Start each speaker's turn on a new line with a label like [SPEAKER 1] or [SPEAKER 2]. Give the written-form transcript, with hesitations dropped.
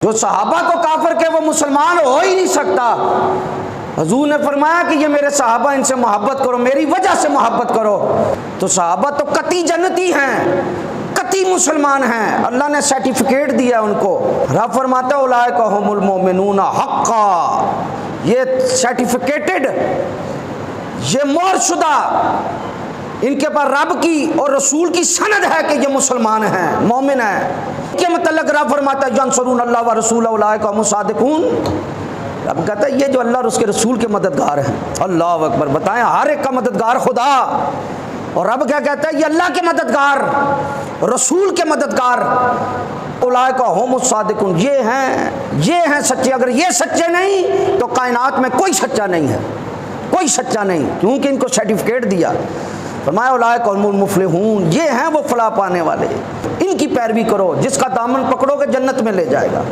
[SPEAKER 1] जो सहाबा को काफिर के वो मुसलमान हो ही नहीं सकता। हुजूर ने फरमाया कि ये मेरे सहाबा, इनसे मोहब्बत करो, मेरी वजह से मोहब्बत करो। तो सहाबा तो कती जन्नती हैं, कती मुसलमान हैं, अल्लाह ने सर्टिफिकेट दिया उनको। रब फरमाता है उलाइका हुमुल मोमिनून हक्का, ये सर्टिफिकेटेड, ये मोहरशुदा, इनके पास रब की और रसूल की सनद है कि ये मुसलमान हैं, मोमिन हैं। के मतलब रब फरमाता है यंसुरून अल्लाह व रसूल उलाइका हुमुस सादिकून। रब कहता है ये जो अल्लाह और उसके रसूल के मददगार हैं। अल्लाह अकबर, बताएं हर एक का मददगार खुदा। और रब क्या कहता है, ये अल्लाह के मददगार, रसूल के मददगार, उलाइका हुमुस सादिकून, ये हैं सच्चे। अगर ये सच्चे नहीं तो कायनात में कोई सच्चा नहीं है, कोई सच्चा नहीं, क्योंकि इनको सर्टिफिकेट दिया। फरमाया उलाइका हुमुल मुफलिहून, ये हैं वो फलाह पाने वाले, इनकी पैरवी करो, जिसका दामन पकड़ोगे जन्नत में ले जाएगा।